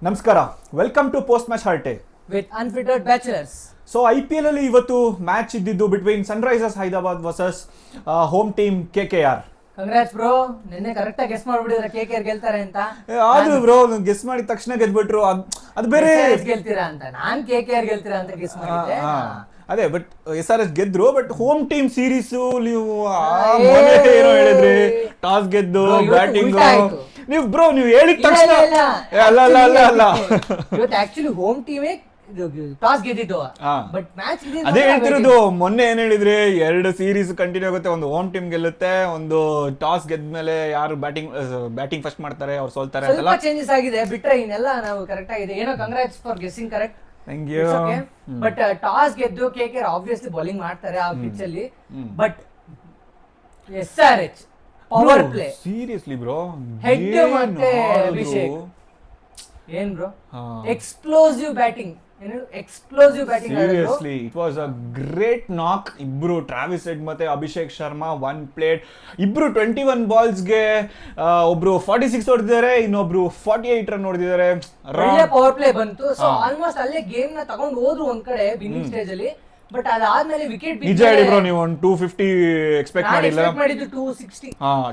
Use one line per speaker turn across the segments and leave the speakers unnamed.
ನಮಸ್ಕಾರ, welcome to post match ಹಾರ್ಟೆ
with unfiltered bachelors.
So IPL ಅಲ್ಲಿ ಇವತ್ತು ಮ್ಯಾಚ್ ಇದ್ದಿದ್ದು between Sunrisers Hyderabad versus home team KKR.
Congrats bro, ನಿನ್ನೆ ಕರೆಕ್ಟ್ ಆಗಿ ಗೆಸ್ ಮಾಡ್ಬಿಟ್ಟಿದ್ರೆ KKR ಗೆಲ್ತಾರೆ ಅಂತ.
ಆದ್ರೂ ಬ್ರೋ ಗೆಸ್ ಮಾಡಿದ ತಕ್ಷಣ ಗೆದ್ಬಿಟ್ರು. ಅದು ಬೇರೆ
ಗೆಲ್ತೀರಾ ಅಂತ, ನಾನ್ KKR ಗೆಲ್ತೀರಾ ಅಂತ ಗೆಸ್ ಮಾಡಿದ್ದೆ.
ಅದೇ, ಬಟ್ SRH ಗೆದ್ರು. ಬಟ್ ಹೋಮ್ ಟೀಮ್ ಸೀರೀಸ್ ನೀವು ಏನೋ ಹೇಳಿದ್ರಿ, ಟಾಸ್ ಗೆದ್ದು ಬ್ಯಾಟಿಂಗ್ ನೀವು ಬ್ರೋ ನೀವು ಹೇಳಿದ ತಕ್ಷಣ ಅಲ್ಲ
ಇವತ್ತು ಆಕ್ಚುಲಿ ಹೋಮ್ ಟೀಮೇ ಟಾಸ್ ಗೆದ್ದಿದ್ದು. ಬಟ್ ಮ್ಯಾಚ್
ಅದೇ ಹೇಳ್ತಿರೋದು. ಮೊನ್ನೆ ಏನ್ ಹೇಳಿದ್ರಿ, 2 ಸೀರೀಸ್ ಕಂಟಿನ್ಯೂ ಆಗುತ್ತೆ, ಒಂದು ಹೋಮ್ ಟೀಮ್ ಗೆಲ್ಲುತ್ತೆ, ಒಂದು ಟಾಸ್ ಗೆದ್ಮೇಲೆ ಯಾರು ಬ್ಯಾಟಿಂಗ್ ಫಸ್ಟ್ ಮಾಡ್ತಾರೆ ಅವ್ರು ಸೋಲ್ತಾರೆ
ಅಂತೆಲ್ಲ ಚೇಂಜಸ್ ಆಗಿದೆ. ಬಿಟ್ರೆ ಇನ್ನೆಲ್ಲ ನಾವು ಕರೆಕ್ಟ್ ಆಗಿದೆ. ಏನೋ congrats for guessing correct.
Thank you.
But toss ಗೆದ್ದು KKR ಆಬ್ವಿಯಸ್ಲಿ ಬೌಲಿಂಗ್ ಮಾಡ್ತಾರೆ ಆ ಪಿಚ್ ಅಲ್ಲಿ. But SRH power play
seriously bro,
Head ಮತ್ತೆ ಅಭಿಷೇಕ್ ಏನ್ bro, explosive batting. Explosive batting.
Seriously it was a great knock. ಇಬ್ರು Travis head ಮತ್ತೆ Abhishek Sharma 1 plate. ಇಬ್ರು 21 ಬಾಲ್ಸ್ಗೆ ಒಬ್ರು 46 ಹೊಡೆದಿದ್ದಾರೆ, ಇನ್ನೊಬ್ರು 48 ರನ್ ಹೊಡೆದಿದ್ದಾರೆ.
ಒಳ್ಳೆ ಪವರ್ ಪ್ಲೇ ಬಂತು. ಸೊ ಆಲ್ಮೋಸ್ಟ್ ಅಲ್ಲೇ ಗೇಮ್ ನ ತಗೊಂಡು ಹೋದ್ರು ಒಂದ್ ಕಡೆ ವಿನ್ನಿಂಗ್ ಸ್ಟೇಜ್ ಅಲ್ಲಿ. ಬಟ್ ಅದಾದ್ಮೇಲೆ ವಿಕೆಟ್
ನಿಜ ಹೇಳಿ ಬ್ರೋ, ನೀವು ಒಂದು 250 ಎಕ್ಸ್ಪೆಕ್ಟ್ ಮಾಡಿಲ್ಲ.
ಮಾಡಿದ್ದು 260.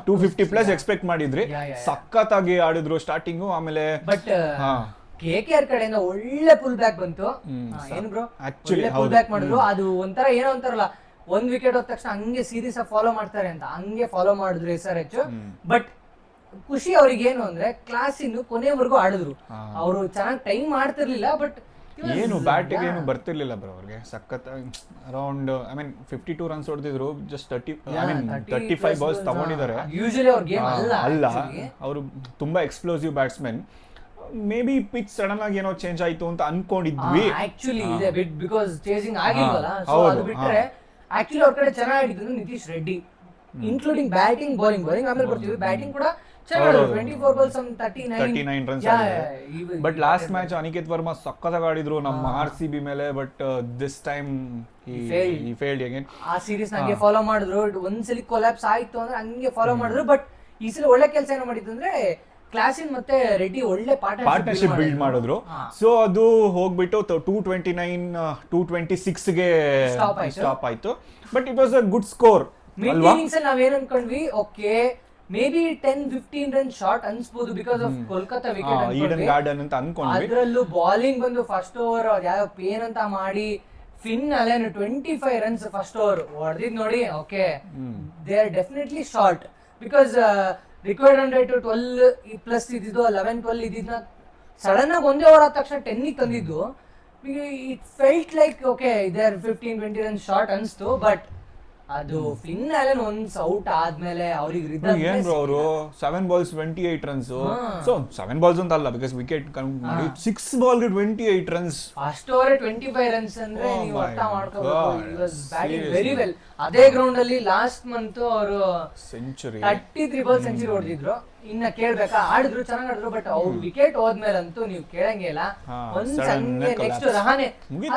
250 ಪ್ಲಸ್ ಎಕ್ಸ್ಪೆಕ್ಟ್ ಮಾಡಿದ್ರಿ. ಸಖತ್ತಾಗಿ ಆಡಿದ್ರು ಸ್ಟಾರ್ಟಿಂಗು. ಆಮೇಲೆ
ಬಟ್ KKR ಕಡೆಯಿಂದ ಒಳ್ಳೆ ಫುಲ್ ಬ್ಯಾಕ್ ಬಂತು. ಏನು ಬ್ರೋ, ಒಳ್ಳೆ ಫುಲ್ ಬ್ಯಾಕ್ ಮಾಡಿದ್ರು. ಅದು ಒಂಥರ ಏನೋ ಅಂತಾರಲ್ಲ, 1 ವಿಕೆಟ್ ಹೋದ ತಕ್ಷಣ ಹಂಗೆ ಸೀರೀಸ್ ಫಾಲೋ ಮಾಡ್ತಾರೆ ಅಂತ, ಹಂಗೆ ಫಾಲೋ ಮಾಡಿದ್ರು SRH. ಬಟ್ ಖುಷಿ ಅವ್ರಿಗೆ ಏನು ಅಂದ್ರೆ ಕ್ಲಾಸ್ ಇನ್ನು ಕೊನೆವರೆಗೂ ಆಡಿದ್ರು. ಅವರು ಚೆನ್ನಾಗಿ ಟೈಮ್ ಮಾಡ್ತಿರ್ಲಿಲ್ಲ. ಬಟ್
ಏನು ಬ್ಯಾಟಿಗೆ ಏನು ಬರ್ತಿರ್ಲಿಲ್ಲ ಬ್ರೋ ಅವ್ರಿಗೆ. ಸಖತ್ ಅರೌಂಡ್ 52 ರನ್ಸ್ ಹೊಡೆದಿದ್ರು. ಜಸ್ಟ್ 35 ಬಾಲ್ಸ್ ತಗೊಂಡಿದ್ದಾರೆ.
ಯೂಶುವಲಿ ಅವ್ರ ಗೇಮ್
ಅಲ್ಲ, ಅವರು ತುಂಬಾ explosive batsman. May be pitch sudden ಆಗಿ ಏನೋ ಚೇಂಜ್ ಆಯ್ತು ಅಂತ ಅನ್ಕೊಂಡಿದ್ವಿ.
ಆಕ್ಚುಲಿ ಇದೆ ಬಿಟ್ ಬಿಕಾಸ್ ಚೇಸಿಂಗ್ ಆಗಿಲ್ವಲ್ಲ. ಸೊ ಅದು ಬಿಟ್ರೆ ಆಕ್ಚುಲಿ ಅವ್ರ ಕಡೆ ಚೆನ್ನಾಗಿ ಆಡಿದ್ರು Nitish Reddy, including batting bowling ಆಮೇಲೆ ಬರ್ತೀವಿ. ಬ್ಯಾಟಿಂಗ್ ಕೂಡ ಚೆನ್ನಾಗಿ 24 balls 39
runs. But last match Aniket Varma ಸಕ್ಕತ್ತಾಗಿ ಆಡಿದ್ರು ನಮ್ಮ RCB ಮೇಲೆ. But this time he failed again.
ಆ ಸೀರೀಸ್ ನಂಗೆ ಫಾಲೋ ಮಾಡಿದ್ರು. ಒಂದ್ಸಲಿ ಕೊಲಾಪ್ಸ್ ಆಯ್ತು ಅಂದ್ರೆ ಹಂಗೆ ಫಾಲೋ ಮಾಡಿದ್ರು. ಬಟ್ ಈ ಸಲ ಒಳ್ಳೆ ಕೆಲಸ ಏನೋ ಮಾಡಿದ್ರು ಅಂದ್ರೆ ಕ್ಲಾಸಿನ್ ಮತ್ತೆ ರೆಡ್ಡಿ ಒಳ್ಳೆ
ಪಾರ್ಟ್ನರ್ಶಿಪ್ ಬಿಲ್ಡ್ ಮಾಡಿದ್ರು. ಸೊ ಅದು ಹೋಗ್ಬಿಟ್ಟು 226 ಗೆ ಸ್ಟಾಪ್ ಆಯ್ತು. But it was a good score.
Innings ಅಲ್ಲಿ ನಾವೇನ್ ಅನ್ಕೊಂಡ್ವಿ, okay may be 10-15 run short ಅನ್ಸ್ಬೋದು because of Kolkata wicket
Eden Garden ಅಂತ ಅನ್ಕೊಂಡ್ವಿ.
ಅದ್ರಲ್ಲೂ ಬಾಲಿಂಗ್ ಬಂದು ಫಸ್ಟ್ ಓವರ್ ಯಾವ ಪೇನ್ ಅಂತ ಮಾಡಿ ಫಿನ್ ಅಲ್ಲೇನು 25 ರನ್ಸ್ ಫಸ್ಟ್ ಓವರ್ ಹೊಡೆದಿದ್ ನೋಡಿ. Okay they are definitely short because required run rate 12 plus ಇದ್ದಿದ್ದು, 11-12 ಇದ್ದಿದ್ನ ಸಡನ್ ಆಗಿ ಒಂದೇ ಓವರ್ ಆದ ತಕ್ಷಣ 10 ತಂದಿದ್ದು. It felt like okay they are 15-20 run short ಅನ್ಸ್ತು. ಬಟ್ ಅದು ಫಿನ್ ಅಲೆನ್ ಒನ್ಸ್ ಔಟ್ ಆದ್ಮೇಲೆ ಅವ್ರಿಗೆ ರಿದಮ್
ಏನ್ ಬ್ರೋ, ಅವರು 7 balls 28 ರನ್ಸ್. ಸೊ 7 balls ಅಂತ ಅಲ್ಲ, ಬಿಕಾಸ್ ವಿಕೆಟ್ ಮಾಡಿ 6 ಬಾಲ್ ಗೆ 28 ರನ್ಸ್.
ಫಸ್ಟ್ ಓವರ್ 25 ರನ್ಸ್ ಅಂದ್ರೆ ನೀವು ಅರ್ಥ ಮಾಡ್ಕೋಬೇಕು. He was batting very well. ಅದೇ ಗ್ರೌಂಡ್ ಅಲ್ಲಿ ಲಾಸ್ಟ್ ಮಂತ್ ಅವರು
ಸೆಂಚುರಿ
33 ಬಾಲ್ ಸೆಂಚುರಿ ಹೊಡೆದಿದ್ರು. ಇನ್ನ ಕೇಳ್ಬೇಕಾ, ಆಡಿದ್ರು ಚೆನ್ನಾಗಿ ಆಡಿದ್ರು. ಬಟ್ ಅವ್ರು ವಿಕೆಟ್ ಹೋದ್ಮೇಲಂತೂ ನೀವು ಕೇಳಂಗೇ ಇಲ್ಲ. ಒಂದ್ ಸಂಜೆ ನೆಕ್ಸ್ಟ್ ರಹಾನೆ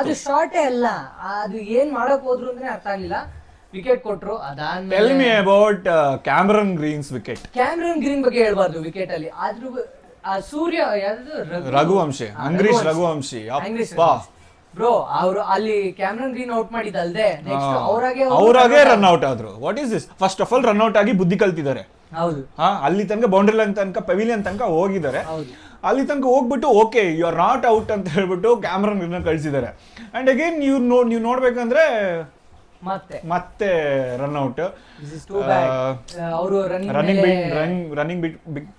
ಅದು ಶಾರ್ಟೇ ಅಲ್ಲ, ಅದು ಏನ್ ಮಾಡಕ್ ಹೋದ್ರು ಅಂದ್ರೆ ಅರ್ಥ ಆಗ್ಲಿಲ್ಲ. ವಿಕೆಟ್ ಕೊಟ್ರು. ಅದಾದ್ಮೇಲೆ
tell me about Cameron Green's wicket.
Cameron Green ಬಗ್ಗೆ ಹೇಳ್ಬಾರ್ದು ವಿಕೆಟ್ ಅಲ್ಲಿ. ಆದ್ರೂ ಸೂರ್ಯ
ರಘುವಂಶಿ, ಅಂಗ್ರೀಶ್ ರಘುವಂಶಿ
ಬ್ರೋ, ಅವರು ಅಲ್ಲಿ ಕ್ಯಾಮರನ್ ಗ್ರೀನ್ ಔಟ್ ಮಾಡಿದಲ್ದೆ ನೆಕ್ಸ್ಟ್
ಅವರಾಗೆ ರನ್ ಔಟ್ ಆದ್ರು. What is this? First of all run out ಆಗಿ ಬುದ್ಧಿ ಕಲ್ತಿದ್ದಾರೆ.
ಹೌದು,
ಅಲ್ಲಿ ತನಕ ಬೌಂಡ್ರಿ ಲೈನ್ ತನಕ ಪೆವಿಲಿಯನ್ ತನಕ ಹೋಗಿದ್ದಾರೆ. ಅಲ್ಲಿ ತನಕ ಹೋಗ್ಬಿಟ್ಟು okay you are not out ಅಂತ ಹೇಳ್ಬಿಟ್ಟು ಕ್ಯಾಮರನ್ ಗ್ರೀನ್ ಕಳಿಸಿದ್ದಾರೆ. ಅಂಡ್ ಅಗೇನ್ ನೀವು ನೋಡ್ಬೇಕಂದ್ರೆ ಮತ್ತೆ run out. Running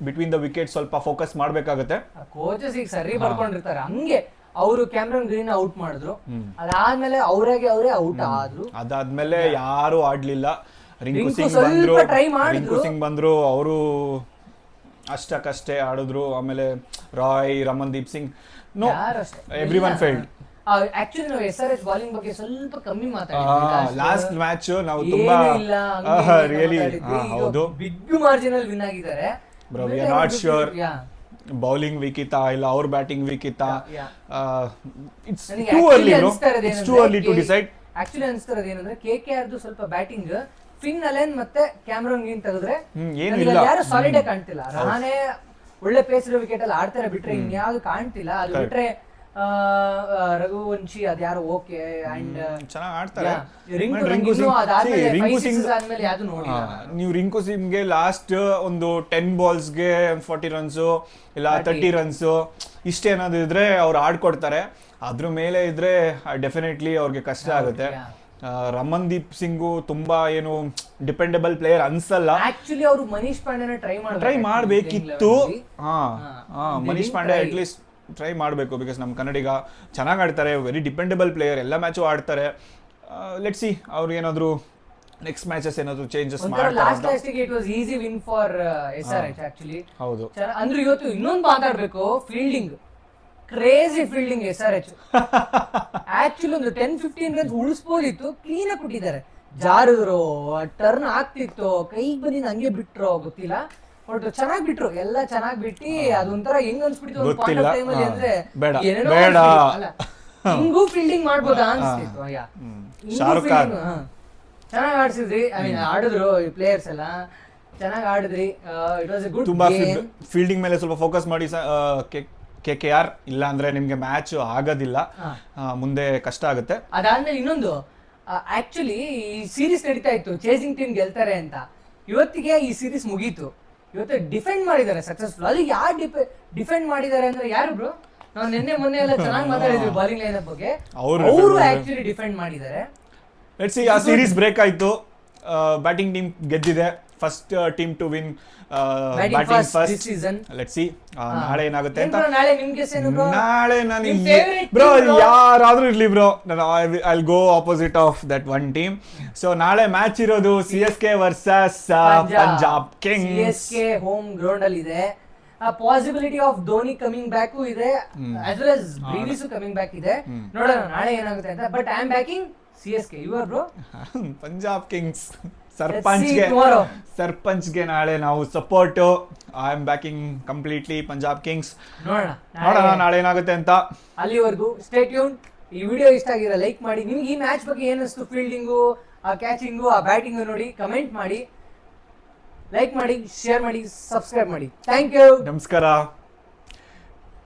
between the wicket ಸ್ವಲ್ಪ ಫೋಕಸ್ ಮಾಡ್ಬೇಕಾಗತ್ತೆ.
ಕೋಚಸ್ ಈಗ ಸರಿ ಬರ್ಕೊಂಡಿರ್ತಾರೆ. ಹಂಗೆ ಅವರು ಕ್ಯಾಮರನ್ ಗ್ರೀನ್ ಔಟ್ ಮಾಡಿದ್ರು. ಅದಾದ್ಮೇಲೆ ಅವರೇ ಔಟ್ ಆದ್ರು.
ಅದಾದ್ಮೇಲೆ ಯಾರು ಆಡ್ಲಿಲ್ಲ. ರಿಂಕು ಸಿಂಗ್ ಬಂದ್ರು, ಅವರು ಅಷ್ಟಕ್ಕಷ್ಟೇ ಆಡಿದ್ರು. ಆಮೇಲೆ Roy, Ramandeep Singh, no everyone failed.
Actually ನಾವು SRH ಬಾಲಿಂಗ್ ಬಗ್ಗೆ ಸ್ವಲ್ಪ ಕಮ್ಮಿ ಮಾತಾಡಿದ್ವಿ.
ಲಾಸ್ಟ್ ಮ್ಯಾಚ್ ನಾವು ತುಂಬಾ ರಿಯಲಿ ಹೌದು
ಬಿಗ್ ಮಾರ್ಜಿನ್ ಅಲ್ಲಿ ವಿನ್ ಆಗಿದ್ದಾರೆ.
Bro we are not sure bowling weak ಇತ್ತಾ ಇಲ್ಲ ಅವ್ರ ಬ್ಯಾಟಿಂಗ್ ವೀಕ್ ಇತ್ತಾ. It's too early bro, it's too early to decide.
Actually ಅನ್ಸ್ತಿರೋದು ಏನಂದ್ರೆ KKR ಸ್ವಲ್ಪ ಬ್ಯಾಟಿಂಗ್ ಫಿನ್ ಅಲೆನ್ ಮತ್ತೆ ಕ್ಯಾಮರನ್ ಗ್ರೀನ್ ತೆಗೆದ್ರೆ ಯಾರು ಸಾಲಿಡ್ ಕಾಣ್ತಿಲ್ಲ. ರಹಾನೆ ಒಳ್ಳೆ ಪೇಸ್ ವಿಕೆಟ್ ಅಲ್ಲಿ ಆಡ್ತಾರೆ ಬಿಟ್ರೆ ಇನ್ಯಾವ್ದು ಕಾಣ್ತಿಲ್ಲ. ಅದು ಬಿಟ್ರೆ ರಘುವಂಶಿ ಅದ್ಯಾರು ಓಕೆ ಅಂಡ್
ಚೆನ್ನಾಗಿ ಆಡ್ತಾರೆ. ನೀವು ರಿಂಕು ಸಿಂಗ್ಗೆ ಲಾಸ್ಟ್ ಒಂದು 10 ಬಾಲ್ಸ್ಗೆ 40 ರನ್ಸು ಇಲ್ಲ 30 ರನ್ಸು ಇಷ್ಟೇನಾದ್ರು ಇದ್ರೆ ಅವ್ರು ಆಡ್ಕೊಡ್ತಾರೆ. ಅದ್ರ ಮೇಲೆ ಇದ್ರೆ ಡೆಫಿನೆಟ್ಲಿ ಅವ್ರಿಗೆ ಕಷ್ಟ ಆಗುತ್ತೆ. ರಮನ್ದೀಪ್ ಸಿಂಗು ತುಂಬಾ ಏನು ಡಿಪೆಂಡಬಲ್ ಪ್ಲೇಯರ್ ಅನ್ಸಲ್ಲ.
ಆಕ್ಚುಲಿ ಅವರು ಮನೀಶ್ ಪಾಂಡೆನ ಟ್ರೈ
ಮಾಡ್ಬೇಕಿತ್ತು. ಮನೀಶ್ ಪಾಂಡೆ ಅಟ್ಲೀಸ್ಟ್ ಟ್ರೈ ಮಾಡಬೇಕು, ಬಿಕಾಸ್ ನಮ್ಮ ಕನ್ನಡಿಗ ಚೆನ್ನಾಗಿ ಆಡ್ತಾರೆ, ವೆರಿ ಡಿಪೆಂಡಬಲ್ ಪ್ಲೇಯರ್, ಎಲ್ಲ ಮ್ಯಾಚು ಆಡ್ತಾರೆ. ಲೆಟ್ಸ್ ಸಿ ಅವ್ರು ಏನಾದ್ರು ನೆಕ್ಸ್ಟ್ ಮ್ಯಾಚಸ್ ಏನಾದ್ರು ಚೇಂಜಸ್
ಮಾಡ್ತಾರೆ. It was easy win for SRH actually.
ಹೌದು,
ಅಂದ್ರೆ ಇವತ್ತು ಇನ್ನೊಂದು ಮಾತಾಡ್ಬೇಕು, fielding crazy fielding SRH. Actually ಒಂದು 10-15 ರನ್ಸ್ ಉಳಿಸ್ಬೋದಿತ್ತು, ಕ್ಲೀನ್ ಆಗಿ ಕೊಟ್ಟಿದ್ದಾರೆ. ಜಾರಿದ್ರು, ಟರ್ನ್ ಆಗ್ತಿತ್ತು, ಕೈಗೆ ಬಂದಿದ್ದು ಹಂಗೆ ಬಿಟ್ರು ಗೊತ್ತಿಲ್ಲ, ಬಟ್ ಚೆನ್ನಾಗಿ ಬಿಟ್ರು, ಎಲ್ಲ ಚೆನ್ನಾಗಿ ಬಿಟ್ಟು ಅದೊಂಥರ ಹೆಂಗ್ ಅನ್ಸ್ಬಿಟ್ಟಿತ್ತು ಅಂದ್ರೆ ಹಿಂಗೂ ಫೀಲ್ಡಿಂಗ್ ಮಾಡ್ಬೋದಾ ಅನ್ಸ್ತಿತ್ತು. ಚೆನ್ನಾಗಿ ಆಡ್ಸಿದ್ರಿ, ಐ ಮೀನ್ ಆಡಿದ್ರು ಪ್ಲೇಯರ್ಸ್ ಎಲ್ಲ ಚೆನ್ನಾಗಿ ಆಡಿದ್ರಿ. ಇಟ್ ವಾಸ್ ಎ ಗುಡ್
ತುಂಬಾ ಫೀಲ್ಡಿಂಗ್ ಮೇಲೆ ಸ್ವಲ್ಪ ಫೋಕಸ್ ಮಾಡಿ KKR, ಇಲ್ಲ ಅಂದ್ರೆ ನಿಮ್ಗೆ ಮ್ಯಾಚ್ ಆಗೋದಿಲ್ಲ, ಮುಂದೆ ಕಷ್ಟ ಆಗುತ್ತೆ.
ಅದಾದ್ಮೇಲೆ ಇನ್ನೊಂದು, ಆಕ್ಚುಲಿ ಈ ಸೀರೀಸ್ ನಡೀತಾ ಇತ್ತು, ಚೇಸಿಂಗ್ ಟೀಮ್ ಗೆಲ್ತಾರೆ ಅಂತ. ಇವತ್ತಿಗೆ ಈ ಸೀರೀಸ್ ಮುಗೀತು. ಇವತ್ತು ಡಿಫೆಂಡ್ ಮಾಡಿದ್ದಾರೆ ಸಕ್ಸಸ್ಫುಲ್. ಅದು ಯಾರು ಡಿಫೆಂಡ್ ಮಾಡಿದ್ದಾರೆ ಅಂದ್ರೆ ಯಾರು ಬ್ರೋ? ನಾವು ನಿನ್ನೆ ಮೊನ್ನೆ ಎಲ್ಲ ಚೆನ್ನಾಗಿ ಮಾತಾಡಿದ್ವಿ ಬಾಲಿಂಗ್ ಲೈನ್ ಬಗ್ಗೆ, ಅವರು ಆಕ್ಚುಲಿ ಡಿಫೆಂಡ್ ಮಾಡಿದ್ದಾರೆ.
ಲೆಟ್ಸ್ ಸಿ, ಆ ಸೀರೀಸ್ ಬ್ರೇಕ್ ಆಯ್ತು, ಬ್ಯಾಟಿಂಗ್ ಟೀಮ್ ಗೆದ್ದಿದೆ, first team to win batting first season. Let's see ನಾಳೆ ಏನಾಗುತ್ತೆ ಅಂತ. ನಾಳೆ ನಾನು ಬ್ರೋ ಯಾರಾದ್ರೂ ಇರ್ಲಿ ಬ್ರೋ, ನಾನು I will go opposite of that one team. So ನಾಳೆ ಮ್ಯಾಚ್ ಇರೋದು CSK versus Punjab Kings.
CSK home ground ಅಲ್ಲಿ ಇದೆ. Possibility of Dhoni coming back ಇದೆ, as well as Brevis coming back ಇದೆ. ನೋಡೋಣ ನಾಳೆ ಏನಾಗುತ್ತೆ ಅಂತ. But I am backing CSK. You are bro?
Punjab Kings. ಸರ್ಪಂಚ್ಗೆ ನಾಳೆ ನಾವು support. I am backing completely Punjab Kings. ನೋಡೋಣ ನಾಳೆ ಏನಾಗುತ್ತೆ ಅಂತ.
ಅಲ್ಲಿವರೆಗೂ ಸ್ಟೇ ಟ್ಯೂನ್. ಈ ವಿಡಿಯೋ ಇಷ್ಟ ಆಗಿರೋ ಲೈಕ್ ಮಾಡಿ. ನಿಮ್ಗೆ ಈ ಮ್ಯಾಚ್ ಬಗ್ಗೆ ಏನಿಸ್ತು, ಫೀಲ್ಡಿಂಗು, ಆ ಕ್ಯಾಚಿಂಗು, ಆ ಬ್ಯಾಟಿಂಗು ನೋಡಿ ಕಮೆಂಟ್ ಮಾಡಿ, ಲೈಕ್ ಮಾಡಿ, ಶೇರ್ ಮಾಡಿ, ಸಬ್ಸ್ಕ್ರೈಬ್ ಮಾಡಿ. ಥ್ಯಾಂಕ್ ಯು,
ನಮಸ್ಕಾರ.